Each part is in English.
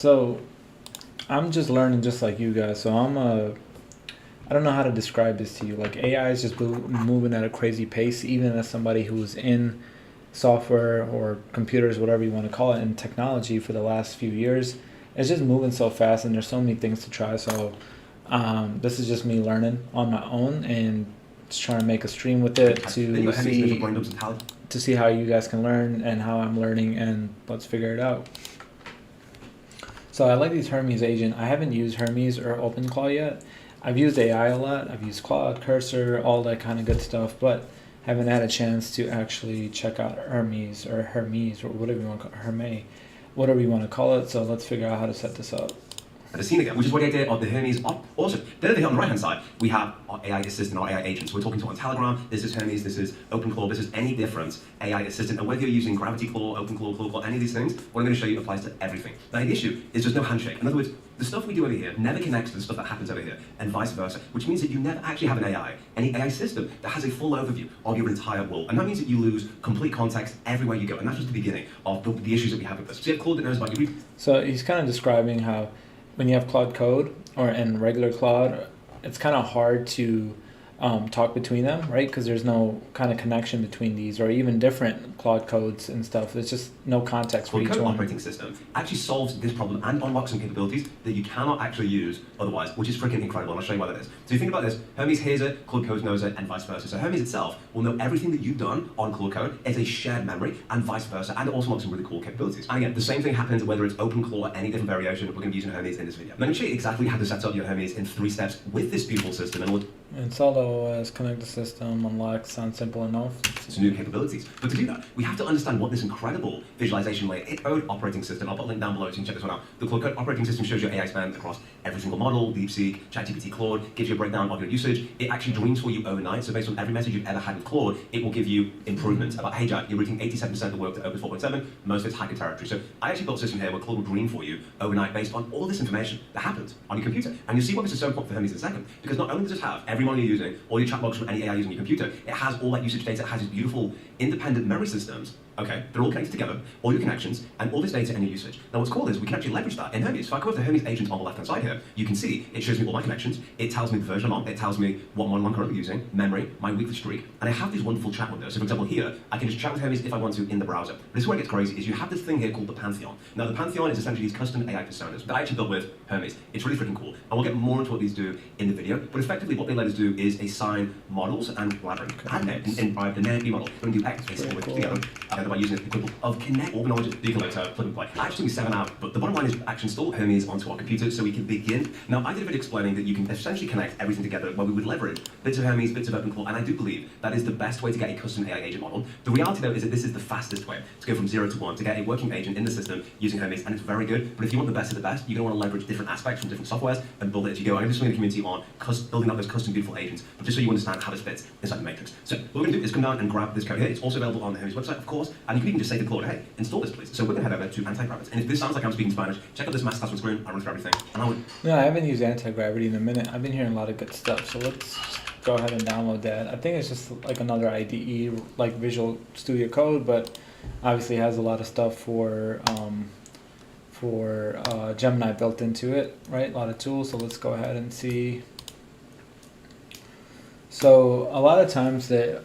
So I'm just learning just like you guys. So I don't know how to describe this to you. Like AI is just moving at a crazy pace, even as somebody who's in software or computers, whatever you want to call it, in technology for the last few years. It's just moving so fast, and there's so many things to try. So this is just me learning on my own and just trying to make a stream with it to see how you guys can learn and how I'm learning, and let's figure it out. So I like these Hermes agent. I haven't used Hermes or OpenClaw yet. I've used AI a lot. I've used Claude, Cursor, all that kind of good stuff, but haven't had a chance to actually check out Hermes or whatever you want to call Hermes, whatever you want to call it. So let's figure out how to set this up. The scene again, which is what I did of the Hermes op. Also, then over here on the right hand side, we have our AI assistant, our AI agent. So we're talking to on Telegram. This is Hermes, this is OpenClaw, this is any different AI assistant. And whether you're using Gravity Claw, OpenClaw, Claw, any of these things, what I'm going to show you applies to everything. Now the issue is there's no handshake. In other words, the stuff we do over here never connects to the stuff that happens over here, and vice versa, which means that you never actually have an any AI system that has a full overview of your entire world. And that means that you lose complete context everywhere you go. And that's just the beginning of the issues that we have with this. So you have Claude that knows about you. So he's kind of describing how when you have Claude Code and regular Claude, it's kind of hard to talk between them, right? Because there's no kind of connection between these, or even different Claude codes and stuff. There's just no context for each one. Operating system actually solves this problem and unlocks some capabilities that you cannot actually use otherwise, which is freaking incredible. And I'll show you why that is. So you think about this: Hermes hears it, Claude Code knows it, and vice versa. So Hermes itself will know everything that you've done on Claude Code. It's a shared memory, and vice versa, and it also unlocks some really cool capabilities. And again, the same thing happens whether it's OpenClaw or any different variation. We're going to be using Hermes in this video. Now, I'm going to show you exactly how to set up your Hermes in 3 steps with this beautiful system. And install the OS, connect the system, unlock. Sounds simple enough. Some new capabilities. But to do that, we have to understand what this incredible visualization layer, Code operating system. I'll put a link down below so you can check this one out. The Claude Code operating system shows your AI spend across every single model, DeepSeek, ChatGPT, Claude, gives you a breakdown of your usage. It actually dreams for you overnight. So based on every message you've ever had with Claude, it will give you improvements about, hey Jack, you're routing 87% of the work to Opus 4.7, most of it's hacker territory. So I actually built a system here where Claude will dream for you overnight based on all this information that happens on your computer. And you'll see why this is so important for Hermes in a second. Because not only does it have every model you're using, all your chat logs from any AI using your computer, it has all that usage data, it has these beautiful independent memory systems. Okay, they're all connected together, all your connections, and all this data and your usage. Now what's cool is we can actually leverage that in Hermes. So I go over the Hermes agent on the left-hand side here. You can see it shows me all my connections, it tells me the version I'm on, it tells me what model I'm currently using, memory, my weekly streak, and I have these wonderful chat windows. So for example here, I can just chat with Hermes if I want to in the browser. But this is where it gets crazy, is you have this thing here called the Pantheon. Now the Pantheon is essentially these custom AI personas that I actually built with Hermes. It's really freaking cool. And we'll get more into what these do in the video, but effectively what they let us do is assign models and laddering. And in the NAMP model, we're going to do X basically with together by using the equivalent of Connect Organizer, you can plug and play. Actually 7 out, but the bottom line is actually install Hermes onto our computer so we can begin. Now I did a video explaining that you can essentially connect everything together where we would leverage bits of Hermes, bits of OpenClaw, and I do believe that is the best way to get a custom AI agent model. The reality though is that this is the fastest way to go from 0 to 1, to get a working agent in the system using Hermes, and it's very good. But if you want the best of the best, you're going to want to leverage different aspects from different softwares and build it as you go. I'm just in the community on building up those custom beautiful agents, but just so you understand how this fits inside the matrix. So what we're going to do is come down and grab this code here. It's also available on the Hermes website, of course, and you can even just say to Claude, hey, install this please. So we're going to head over to Anti-Gravity. And if this sounds like I'm speaking Spanish, check out this master class on screen. I run through everything. And No, I haven't used Anti-Gravity in a minute. I've been hearing a lot of good stuff, so let's go ahead and download that. I think it's just like another IDE, like Visual Studio Code, but obviously has a lot of stuff for Gemini built into it, right? A lot of tools, so let's go ahead and see. So a lot of times the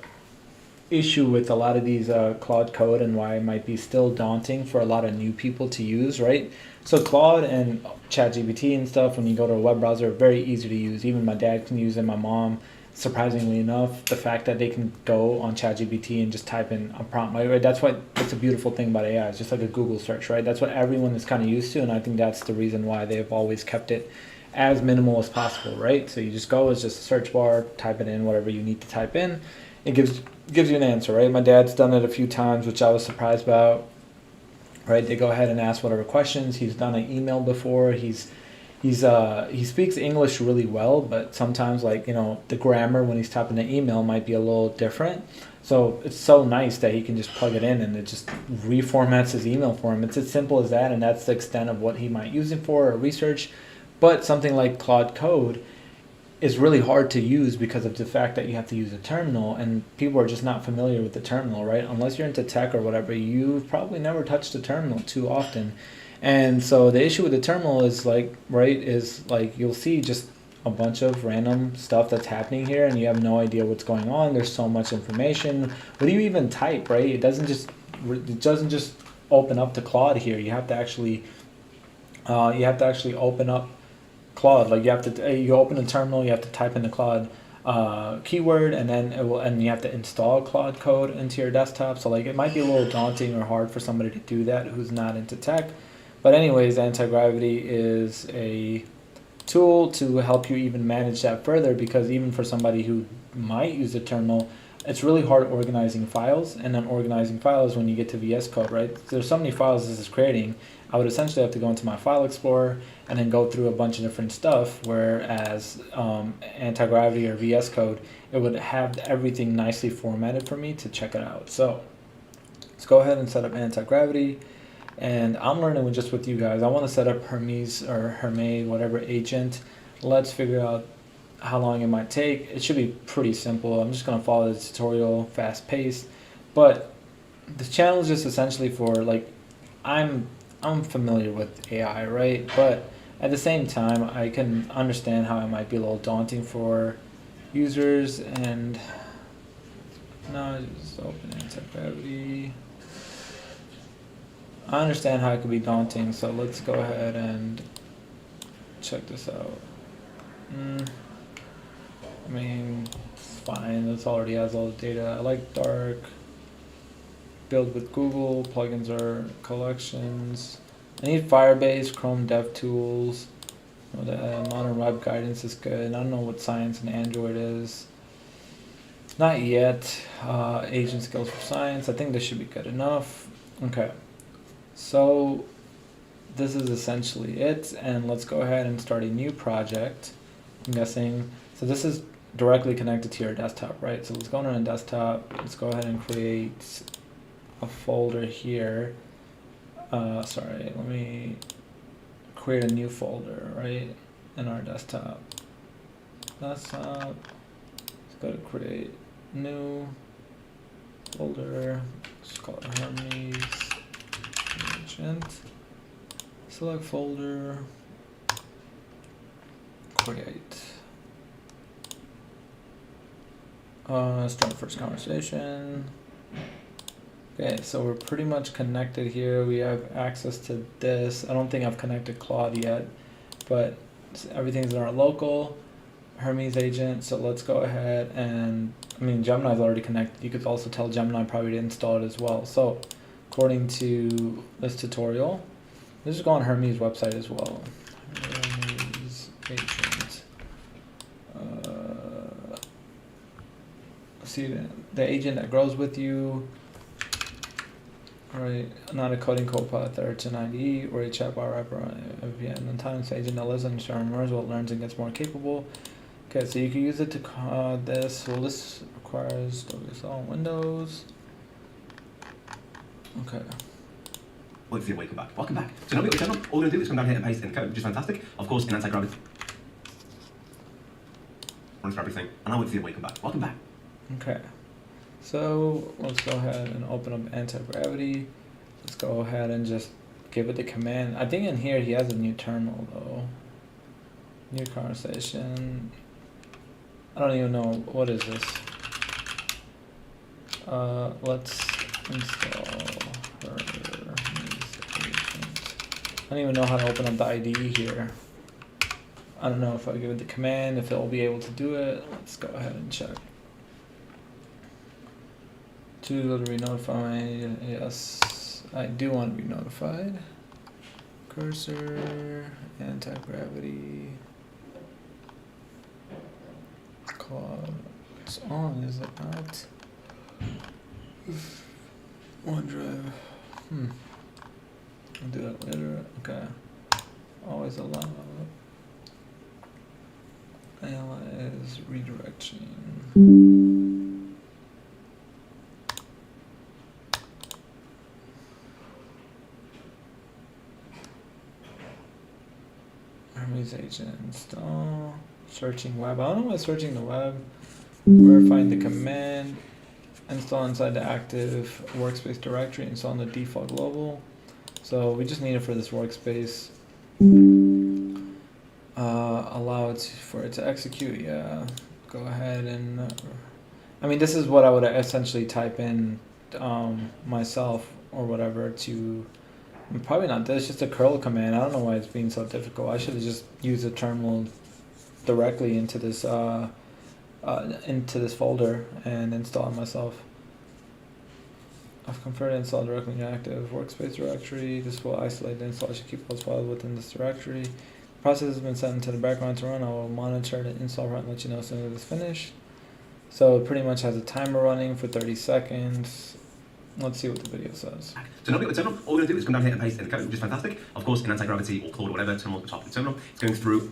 issue with a lot of these Claude Code and why it might be still daunting for a lot of new people to use, right? So Claude and ChatGPT and stuff, when you go to a web browser, are very easy to use. Even my dad can use it, my mom. Surprisingly enough, the fact that they can go on ChatGPT and just type in a prompt, right? That's a beautiful thing about AI. It's just like a Google search, right? That's what everyone is kind of used to, and I think that's the reason why they've always kept it as minimal as possible, right? So you just go, it's just a search bar, type it in, whatever you need to type in. It gives you an answer, right? My dad's done it a few times, which I was surprised about, right? They go ahead and ask whatever questions. He's done an email before. He speaks English really well, but sometimes, like, the grammar when he's typing the email might be a little different. So it's so nice that he can just plug it in and it just reformats his email for him. It's as simple as that, and that's the extent of what he might use it for or research. But something like Claude Code is really hard to use because of the fact that you have to use a terminal, and people are just not familiar with the terminal, right? Unless you're into tech or whatever, you've probably never touched a terminal too often. And so the issue with the terminal is like, right, is like you'll see just a bunch of random stuff that's happening here and you have no idea what's going on. There's so much information. What do you even type, right? It doesn't just open up to Claude here. You have to actually open up Claude. Like you open the terminal, you have to type in the Claude keyword, and then and you have to install Claude Code into your desktop. So like it might be a little daunting or hard for somebody to do that who's not into tech. But anyways, Anti-Gravity is a tool to help you even manage that further, because even for somebody who might use a terminal, it's really hard organizing files, and then organizing files when you get to VS Code, right? There's so many files this is creating. I would essentially have to go into my file explorer and then go through a bunch of different stuff, whereas Anti-Gravity or VS Code, it would have everything nicely formatted for me to check it out. So let's go ahead and set up Anti-Gravity. And I'm learning just with you guys. I want to set up Hermes or Hermes, whatever agent. Let's figure out how long it might take. It should be pretty simple. I'm just going to follow the tutorial, fast paced. But the channel is just essentially for like, I'm familiar with AI, right? But at the same time, I can understand how it might be a little daunting for users. And now just open Anti-Gravity. I understand how it could be daunting, so let's go ahead and check this out. I mean, it's fine. This already has all the data. I like Dark. Build with Google. Plugins are collections. I need Firebase, Chrome DevTools. The Modern Web Guidance is good. I don't know what Science and Android is. Not yet. Agent Skills for Science. I think this should be good enough. Okay. So this is essentially it, and let's go ahead and start a new project. I'm guessing, so this is directly connected to your desktop, right? So let's go on our desktop, let's go ahead and create a folder here. Let me create a new folder, right, in our desktop. Let's go to create new folder, let's call it Hermes. Agent, select folder, create. Start first conversation. Okay, so we're pretty much connected here. We have access to this. I don't think I've connected Claude yet, but everything's in our local Hermes agent. So let's go ahead and, I mean, Gemini's already connected. You could also tell Gemini probably to install it as well. So according to this tutorial, let's just go on Hermes website as well. Hermes agent. See the agent that grows with you. All right, not a coding copilot or to 90 or a chatbot wrapper on VN. And times agent that lives in learns what learns and gets more capable. Okay, so you can use it to this. Well, this requires WSL on Windows. Okay. Wait for your welcome back. Welcome back. So now we're all we're going to do is come down here and paste in the code, which is fantastic. Of course, in Anti-Gravity. Runs for everything. And now wait for your welcome back. Welcome back. Okay. So let's go ahead and open up Anti-Gravity. Let's go ahead and just give it the command. I think in here he has a new terminal though. New conversation. I don't even know what is this. Let's install Hermes agent. I don't even know how to open up the IDE here. I don't know if I give it the command, if it'll be able to do it. Let's go ahead and check. To be notified. Yes, I do want to be notified. Cursor, Anti-Gravity. Claude. It's on, is it not? OneDrive. I'll do that later. Okay. Always allow. Analyze redirection. Hermes agent install. Searching web. I don't know why searching the web. Verifying the command. Install inside the active workspace directory. Install on the default global. So we just need it for this workspace. Allow it for it to execute. Yeah, go ahead and. I mean, this is what I would essentially type in myself or whatever to. Probably not this. Just a curl command. I don't know why it's being so difficult. I should have just used a terminal directly into this folder and install it myself. I've converted install directly in your active workspace directory. This will isolate the install. I should keep those files within this directory. The process has been set into the background to run. I will monitor the install run and let you know as soon as it's finished. So it pretty much has a timer running for 30 seconds. Let's see what the video says. So now we got the terminal. All we're going to do is come down here and paste in the code, which is fantastic. Of course, in anti-gravity or Claude or whatever, terminal at the top of the terminal, it's going through.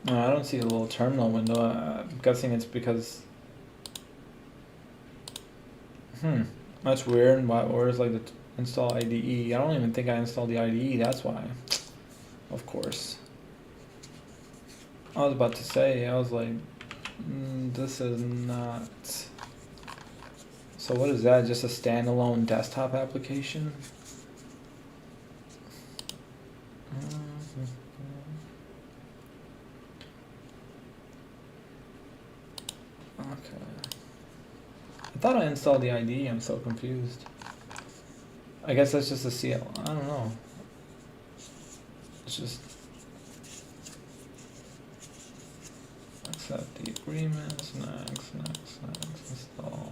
No, I don't see a little terminal window. I'm guessing it's because. That's weird. Where's like the install IDE? I don't even think I installed the IDE. That's why. Of course. I was about to say. I was like, this is not. So what is that? Just a standalone desktop application? Okay. I thought I installed the IDE. I'm so confused. I guess that's just a CL. I don't know. It's just accept the agreements. Next. Install.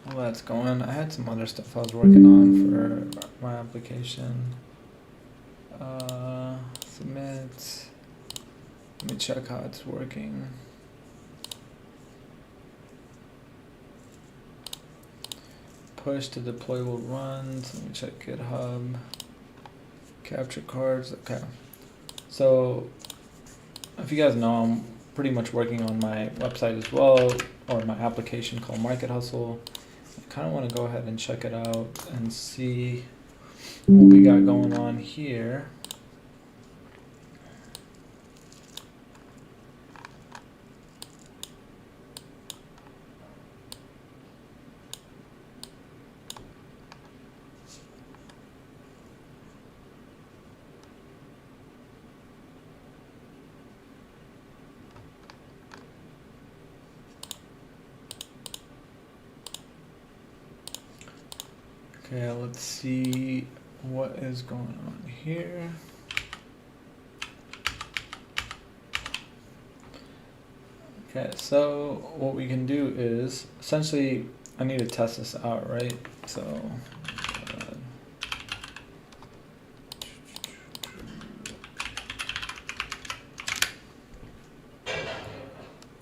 Well, that's going. I had some other stuff I was working on for my application. Submit. Let me check how it's working. Push to deployable runs. Let me check GitHub. Capture cards. Okay. So, if you guys know, I'm pretty much working on my website as well, or my application called Market Hustle. I kind of want to go ahead and check it out and see what we got going on here. Okay, let's see what is going on here. Okay, so what we can do is, essentially, I need to test this out, right? So,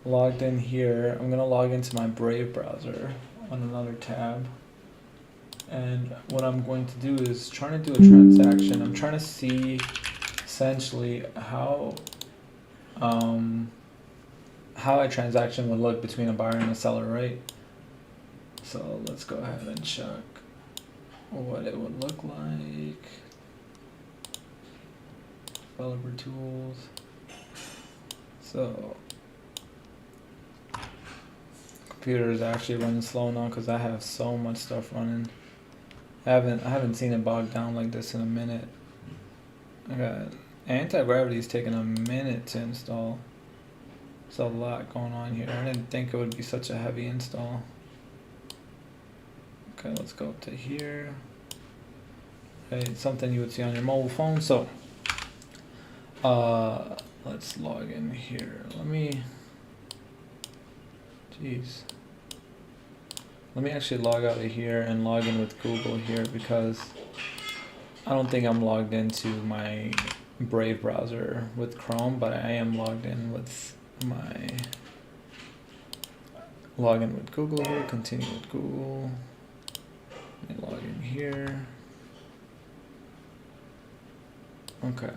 logged in here. I'm gonna log into my Brave browser on another tab. And what I'm going to do is trying to do a transaction. I'm trying to see essentially how a transaction would look between a buyer and a seller, right? So let's go ahead and check what it would look like. Developer tools. So computer is actually running slow now because I have so much stuff running. I haven't seen it bogged down like this in a minute. I got anti-gravity is taking a minute to install. There's a lot going on here. I didn't think it would be such a heavy install. Okay, let's go up to here. Okay, it's something you would see on your mobile phone. So let's log in here. Let me actually log out of here and log in with Google here, because I don't think I'm logged into my Brave browser with Chrome, but I am logged in with my login with Google here. Continue with Google. Let me log in here. Okay.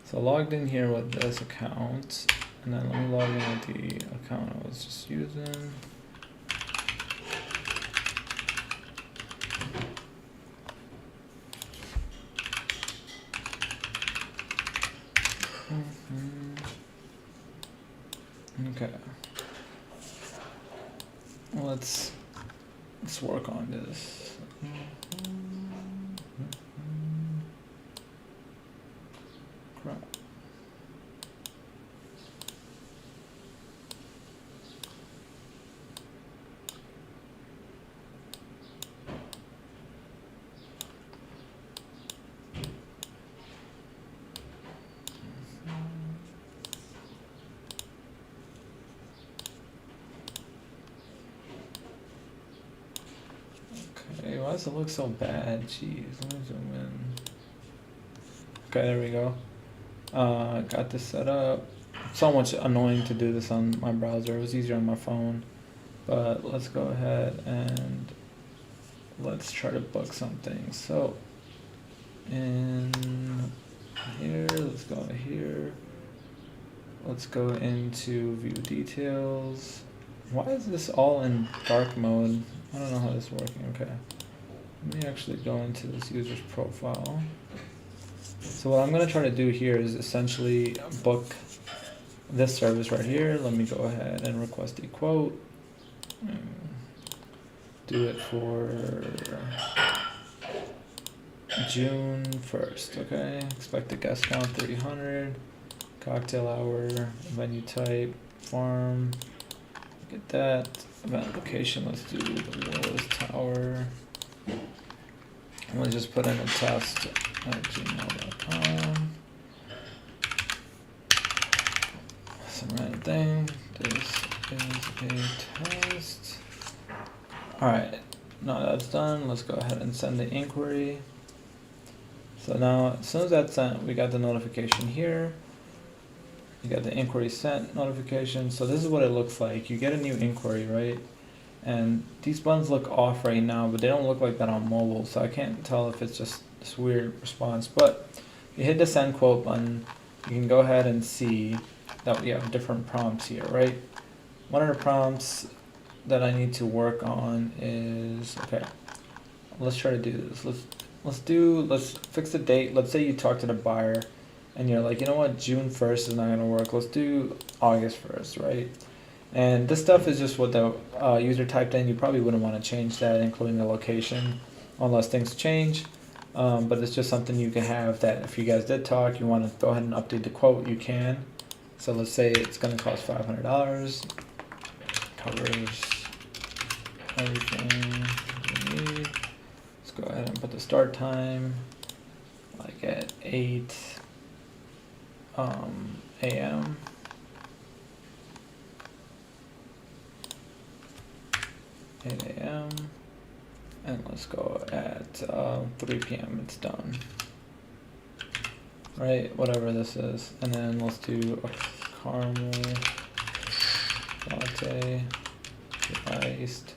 So logged in here with this account, And then let me log in with the account I was just using. Okay. Let's work on this. Crap. Okay, why does it look so bad? Jeez, let me zoom in. Okay, there we go. Got this set up. So much annoying to do this on my browser. It was easier on my phone. But let's go ahead and let's try to book something. So in here, let's go here. Let's go into view details. Why is this all in dark mode? I don't know how this is working. Okay. Let me actually go into this user's profile. So what I'm going to try to do here is essentially book this service right here. Let me go ahead and request a quote. Do it for June 1st, okay? Expected guest count 300. Cocktail hour, venue type, farm. Get that. Event location, let's do the Willis Tower. I'm going to just put in a test at gmail.com. Some random thing. This is a test. Alright, now that's done, let's go ahead and send the inquiry. So now, as soon as that's sent, we got the notification here. You got the inquiry sent notification. So this is what it looks like. You get a new inquiry, right? And these buttons look off right now, but they don't look like that on mobile. So I can't tell if it's just this weird response. But you hit the send quote button, you can go ahead and see that we have different prompts here, right? One of the prompts that I need to work on is, okay, let's try to do this. Let's fix the date. Let's say you talk to the buyer and you're like, you know what, June 1st is not gonna work. Let's do August 1st, right? And this stuff is just what the user typed in. You probably wouldn't want to change that, including the location, unless things change. But it's just something you can have that if you guys did talk, you want to go ahead and update the quote, you can. So let's say it's going to cost $500. Covers everything we need. Let's go ahead and put the start time like at 8 a.m. 8 a.m. and let's go at 3 p.m. It's done. Right, whatever this is. And then let's do a caramel latte iced.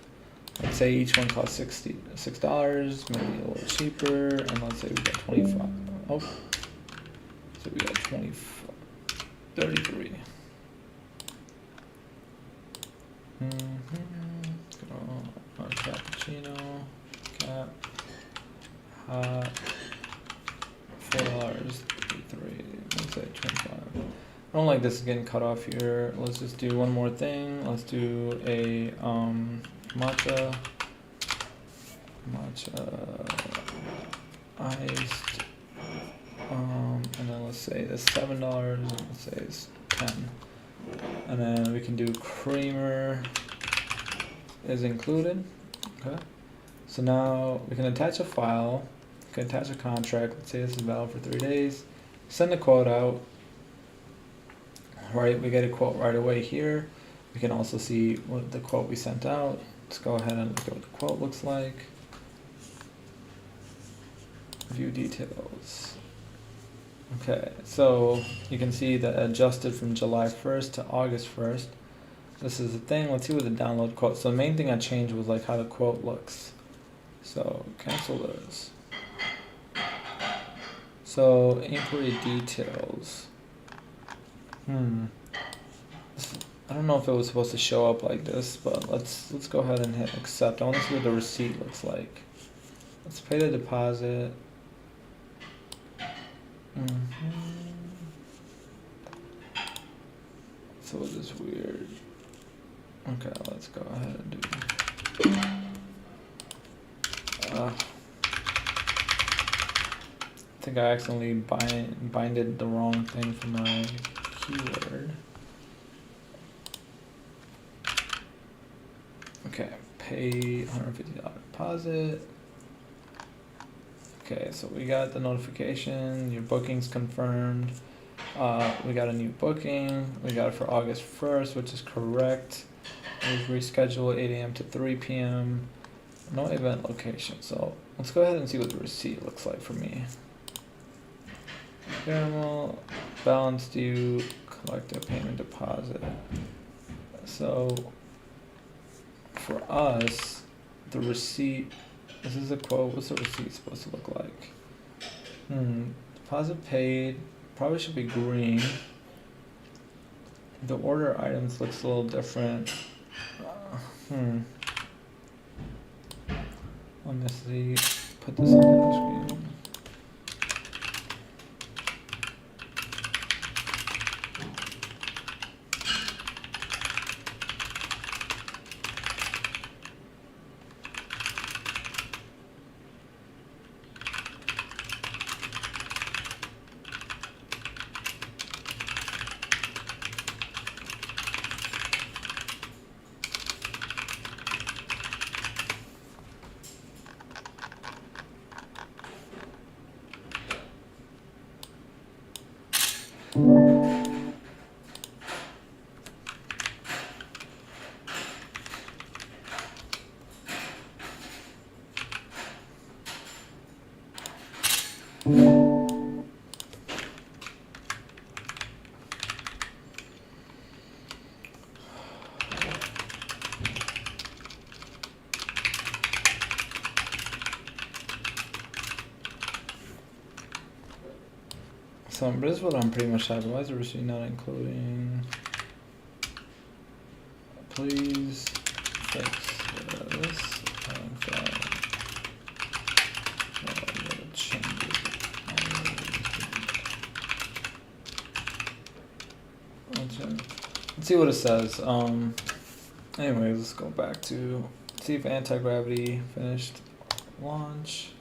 Let's say each one costs $6, maybe a little cheaper, and let's say we got 25. Oh, so we got 33. Cappuccino, cap, hot, $4.33. Let's say 25. I don't like this getting cut off here. Let's just do one more thing. Let's do a matcha iced, and then let's say this $7. Let's say it's 10, and then we can do creamer is included. Okay, so now we can attach a file, we can attach a contract. Let's say this is valid for 3 days. Send the quote out. Right, we get a quote right away here. We can also see what the quote we sent out. Let's go ahead and look at what the quote looks like. View details. Okay, so you can see that adjusted from July 1st to August 1st. This is the thing. Let's see what the download quote. So the main thing I changed was like how the quote looks. So cancel those. So inquiry details. I don't know if it was supposed to show up like this, but let's go ahead and hit accept. I want to see what the receipt looks like. Let's pay the deposit. So it is weird. Okay, let's go ahead and do. I think I accidentally binded the wrong thing for my keyword. Okay, pay $150 deposit. Okay, so we got the notification, your booking's confirmed. We got a new booking. We got it for August 1st, which is correct. We've rescheduled 8 a.m. to 3 p.m. No event location. So let's go ahead and see what the receipt looks like for me. Caramel, balance due, collective payment deposit. So for us, the receipt, this is a quote. What's the receipt supposed to look like? Deposit paid, probably should be green. The order items looks a little different. Let me see, put this on the screen. So this is what I'm pretty much having. Why is the receipt not including? Please fix this and changes. Let's see what it says. Anyways, let's go back to see if anti-gravity finished launch.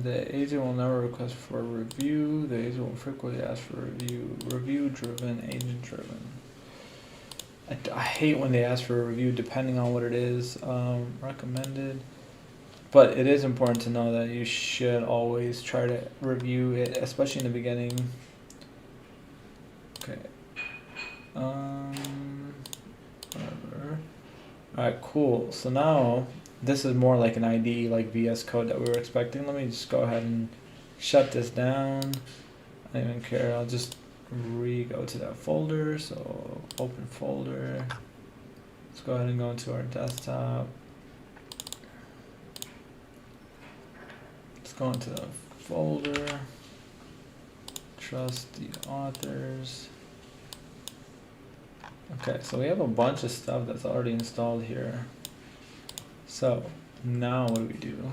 The agent will never request for a review. The agent will frequently ask for a review. Review driven, agent driven. I hate when they ask for a review depending on what it is. Recommended. But it is important to know that you should always try to review it, especially in the beginning. Okay. Whatever. Alright, cool. So now this is more like an ID, like VS Code that we were expecting. Let me just go ahead and shut this down. I don't even care. I'll just go to that folder. So open folder. Let's go ahead and go into our desktop. Let's go into the folder. Trust the authors. Okay, so we have a bunch of stuff that's already installed here. So now what do we do?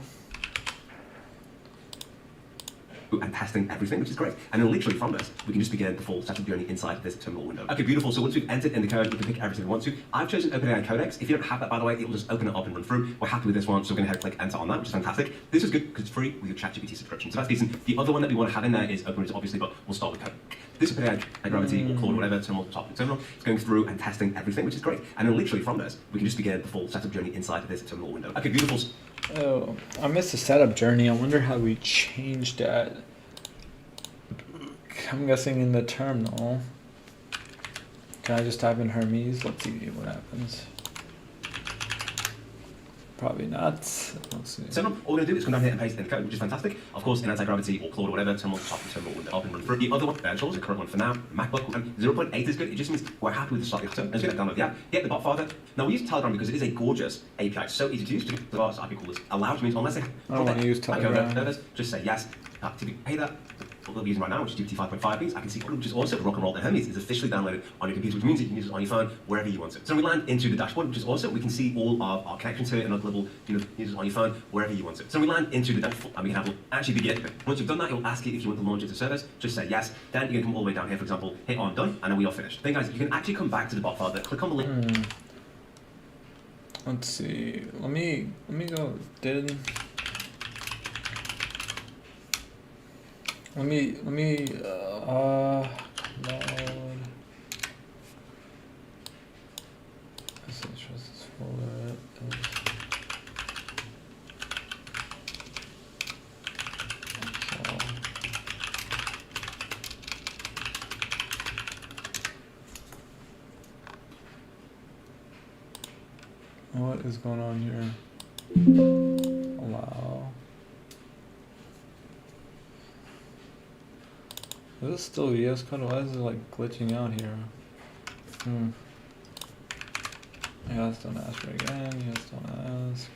and testing everything, which is great. And then literally from this, we can just begin the full setup journey inside this terminal window. Okay, beautiful. So once we've entered in the code, we can pick everything we want to. I've chosen OpenAI Codex. If you don't have that, by the way, it will just open it up and run through. We're happy with this one, so we're going to click enter on that, which is fantastic. This is good because it's free with your ChatGPT subscription, so that's decent. The other one that we want to have in there is OpenRoots, obviously, but we'll start with code. This OpenAI Gravity or Claude, whatever, terminal, top of the terminal, is going through and testing everything, which is great. And then literally from this, we can just begin the full setup journey inside this terminal window. Okay, beautiful. Oh, I missed the setup journey. I wonder how we changed that. I'm guessing in the terminal. Can I just type in Hermes? Let's see what happens. Probably not. Let's see. So all we're going to do is come down here and paste in the code, which is fantastic. Of course, in Anti-Gravity or Claude or whatever, terminal, top of terminal window, up and run through. The other one, Virtual, is the current one for now. MacBook, 0.8 is good. It just means we're happy with the start of the Let's download the app, get the bot father. Now we use Telegram because it is a gorgeous API. It's so easy to use. The IP call is allowed, which means unless they I want to use Telegram. Service, just say yes. To pay that. What we're using right now, which is GPT 5.5 means I can see, which is awesome. Rock and Roll and Hermes is officially downloaded on your computer, which means you can use it on your phone wherever you want to. So we land into the dashboard, which is awesome. We can see all of our connections here and our global, use it on your phone wherever you want to. So we land into the dashboard and we can actually begin. Once you've done that, it will ask you if you want to launch it as a service. Just say yes. Then you can come all the way down here, for example, hit on done, and then we are finished. Then guys, you can actually come back to the bot file. Click on the link. Let's see. Let me go. Let me load. This folder. What is going on here? Allow. Is this still VS Code? Why is it like glitching out here? Yes, don't ask for it again. Yes, don't ask.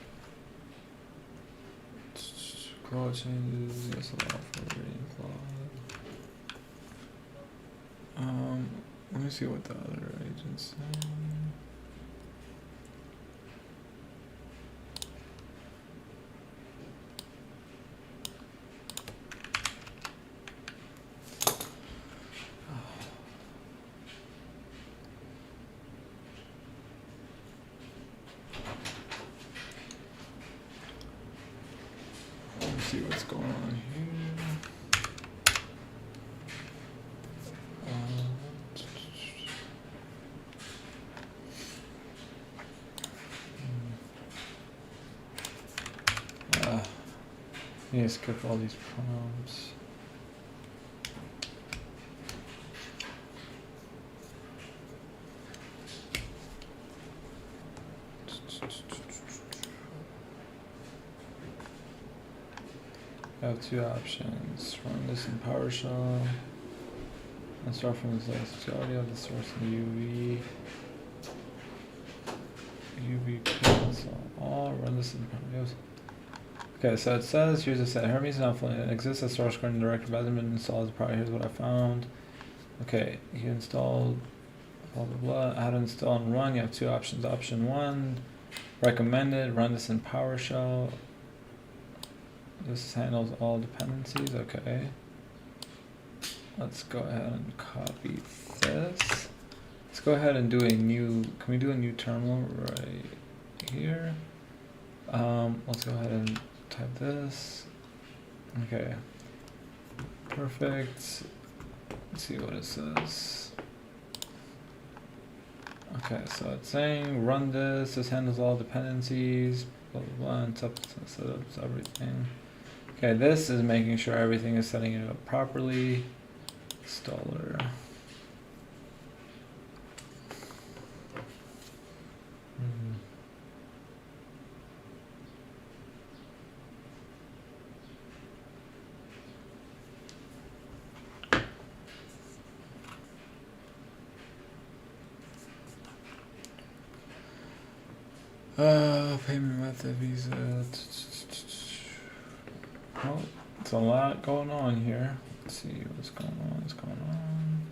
Claude changes. Yes, allow for reading Claude. Let me see what the other agents say. See what's going on here. I need to skip all these prompts. I have two options. Run this in PowerShell. And start from this list. You already have the source in UV cancel all. Run this in PowerShell. Okay, so it says here's a set. Hermes is not fully it exists as source code and directory, but hasn't been installed as a product. Here's what I found. Okay, you installed blah blah blah. How to install and run. You have two options. Option 1, recommended. Run this in PowerShell. This handles all dependencies. Okay. Let's go ahead and copy this. Let's go ahead and do a new. Can we do a new terminal right here? Let's go ahead and type this. Okay. Perfect. Let's see what it says. Okay, so it's saying run this. This handles all dependencies. Blah blah blah. And setups everything. Okay, this is making sure everything is setting it up properly. Installer. Payment method, Visa. Oh, it's a lot going on here. Let's see what's going on. What's going on?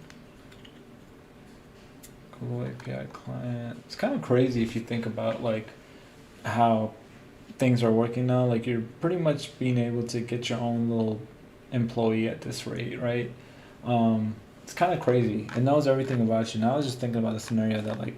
Google API client. It's kind of crazy if you think about like how things are working now. Like you're pretty much being able to get your own little employee at this rate, right? It's kind of crazy. It knows everything about you. Now I was just thinking about the scenario that like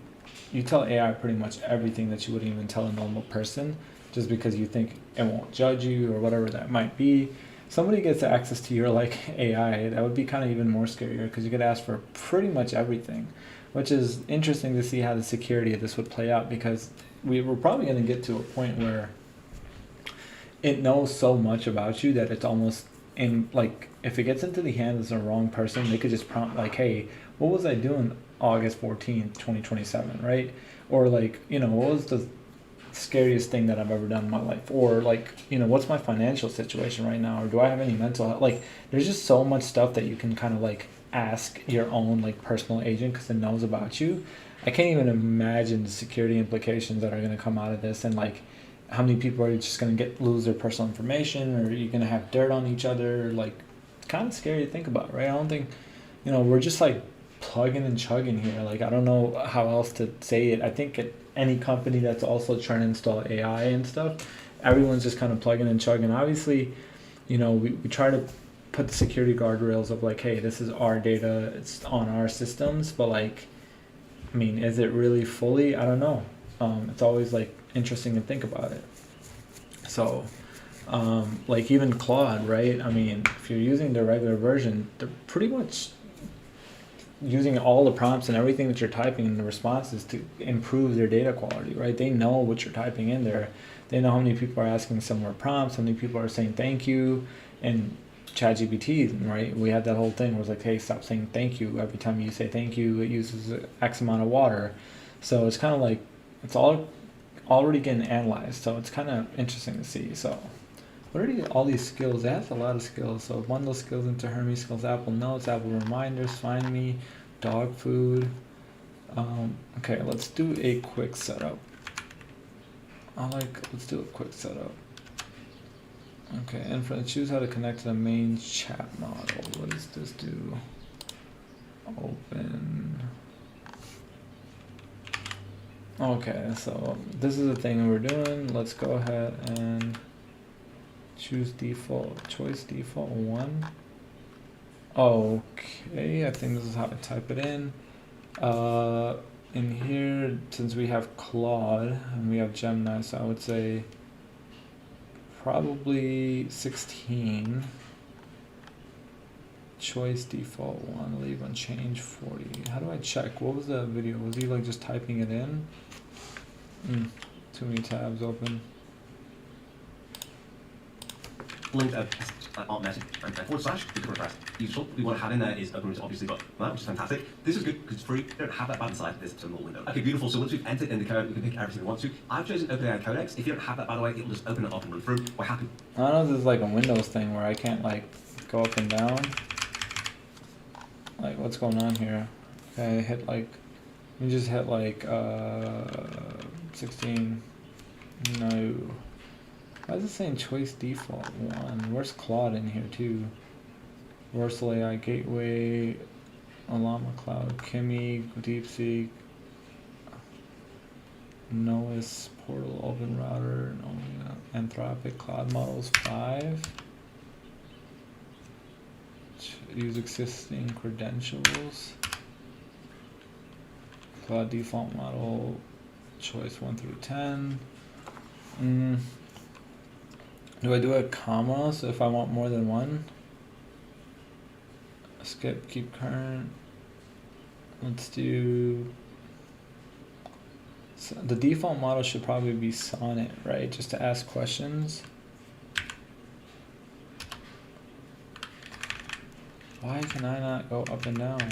you tell AI pretty much everything that you wouldn't even tell a normal person, just because you think it won't judge you or whatever that might be. Somebody gets access to your like AI, that would be kind of even more scarier because you could ask for pretty much everything, which is interesting to see how the security of this would play out because we're probably going to get to a point where it knows so much about you that it's almost in like if it gets into the hands of the wrong person, they could just prompt like, hey, what was I doing August 14th, 2027, right? Or like, what was the scariest thing that I've ever done in my life? Or like, what's my financial situation right now? Or do I have any mental health? Like, there's just so much stuff that you can kind of like ask your own like personal agent because it knows about you. I can't even imagine the security implications that are going to come out of this, and like how many people are just going to lose their personal information, or you're going to have dirt on each other. Like, it's kind of scary to think about, right? I don't think, we're just like plugging and chugging here. Like, I don't know how else to say it. I think any company that's also trying to install AI and stuff, everyone's just kind of plugging and chugging. Obviously, we try to put the security guardrails of like, hey, this is our data, it's on our systems, but like, I mean, is it really fully? I don't know. It's always like interesting to think about it. So, like even Claude, right? I mean, if you're using the regular version, they're pretty much using all the prompts and everything that you're typing in the responses to improve their data quality, right? They know what you're typing in there. They know how many people are asking similar prompts, how many people are saying thank you. And ChatGPT, right? We had that whole thing where it's like, hey, stop saying thank you. Every time you say thank you, it uses X amount of water. So it's kind of like, it's all already getting analyzed. So it's kind of interesting to see. So what are all these skills? It has a lot of skills. So bundle skills into Hermes skills, Apple Notes, Apple Reminders, Find Me, dog food. Okay, let's do a quick setup. Let's do a quick setup. Okay, and choose how to connect to the main chat model. What does this do? Open. Okay, so this is the thing we're doing. Let's go ahead and choose choice default 1. Okay, I think this is how to type it in. In here, since we have Claude and we have Gemini, so I would say probably 16. Choice default 1, leave unchanged 40. How do I check? What was the video? Was he like just typing it in? Too many tabs open. Link alt message and / you can request useful. We want to have in there is OpenRoot, obviously, but that, which is fantastic. This is good because it's free. You don't have that by the side of this terminal window. Okay, beautiful. So once we've entered in the code, we can pick everything we want to. I've chosen OpenAI Codex. If you don't have that, by the way, it'll just open it up and run through. We're happy. I don't know if this is like a Windows thing where I can't like go up and down. Like, what's going on here? Okay, hit like, you just hit like 16. No. Why is it saying choice default 1? Where's Claude in here too? Versal AI Gateway, Llama Cloud, Kimi, DeepSeek, Nois, Portal, Open Router, Anthropic, Cloud Models 5. Use existing credentials. Cloud default model, choice 1 through 10. Do I do a comma, so if I want more than one? Skip, keep current. Let's do... So the default model should probably be Sonnet, right? Just to ask questions. Why can I not go up and down?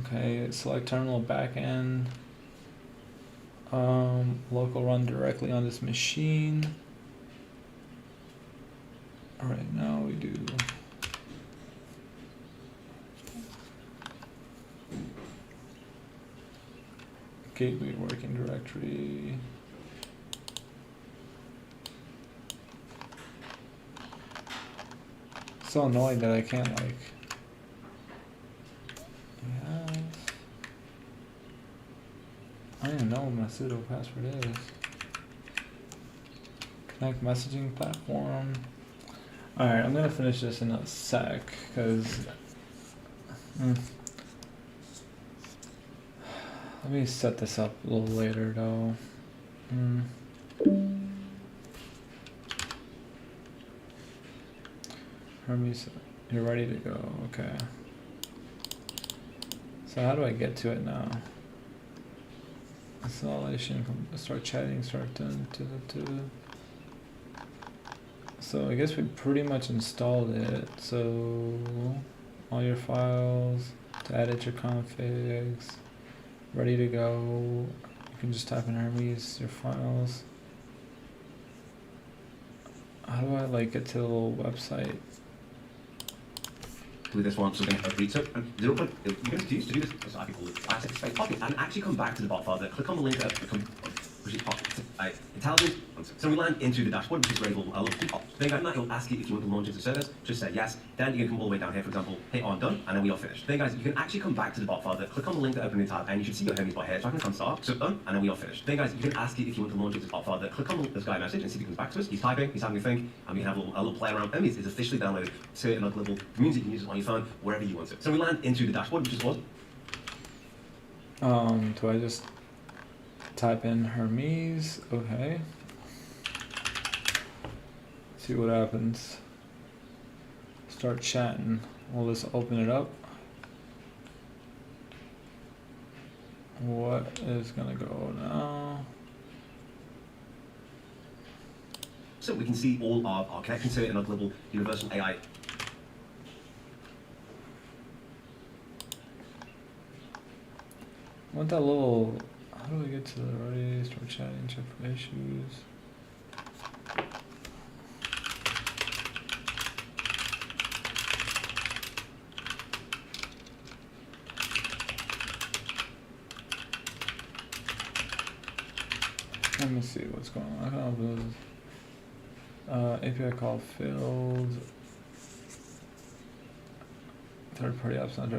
Okay, select terminal backend. Local run directly on this machine. Right now we do gateway working directory. So annoying that I can't like. Yes. I don't even know what my sudo password is. Connect messaging platform. Alright, I'm gonna finish this in a sec, because... Let me set this up a little later, though. Hermes, you're ready to go, okay. So how do I get to it now? Installation, start chatting, start done. So I guess we pretty much installed it. So all your files, to edit your configs, ready to go. You can just type in Hermes, your files. How do I like get to the little website? With this one, so we're going to read. So you're going to use to do this. So I can call it classic space pocket and actually come back to the bot file. Click on the link that which is intelligence. So we land into the dashboard, which is very cool. I love it. Then guys, it will ask you if you want to launch into service. Just say yes. Then you can come all the way down here, for example, hit on done, and then we are finished. Then guys, you can actually come back to the bot file. Click on the link that opened the tab, and you should see your Hermes bot here. So I can click on start, so done, and then we are finished. Then guys, you can ask you if you want to launch into the bot file. Click on this guy message and see if he comes back to us. He's typing, he's having a think, and we can have a little play around. Hermes is officially downloaded to a little community. You can use it on your phone, wherever you want to. So we land into the dashboard, which is awesome. Do I just type in Hermes? Okay. See what happens. Start chatting. Will this open it up? What is gonna go now? So we can see all of our connections to it in our global universal AI. I want that little, how do we get to the ready, start chatting, check for issues. Let me see what's going on. I can open this. API call failed. Third party apps not ready.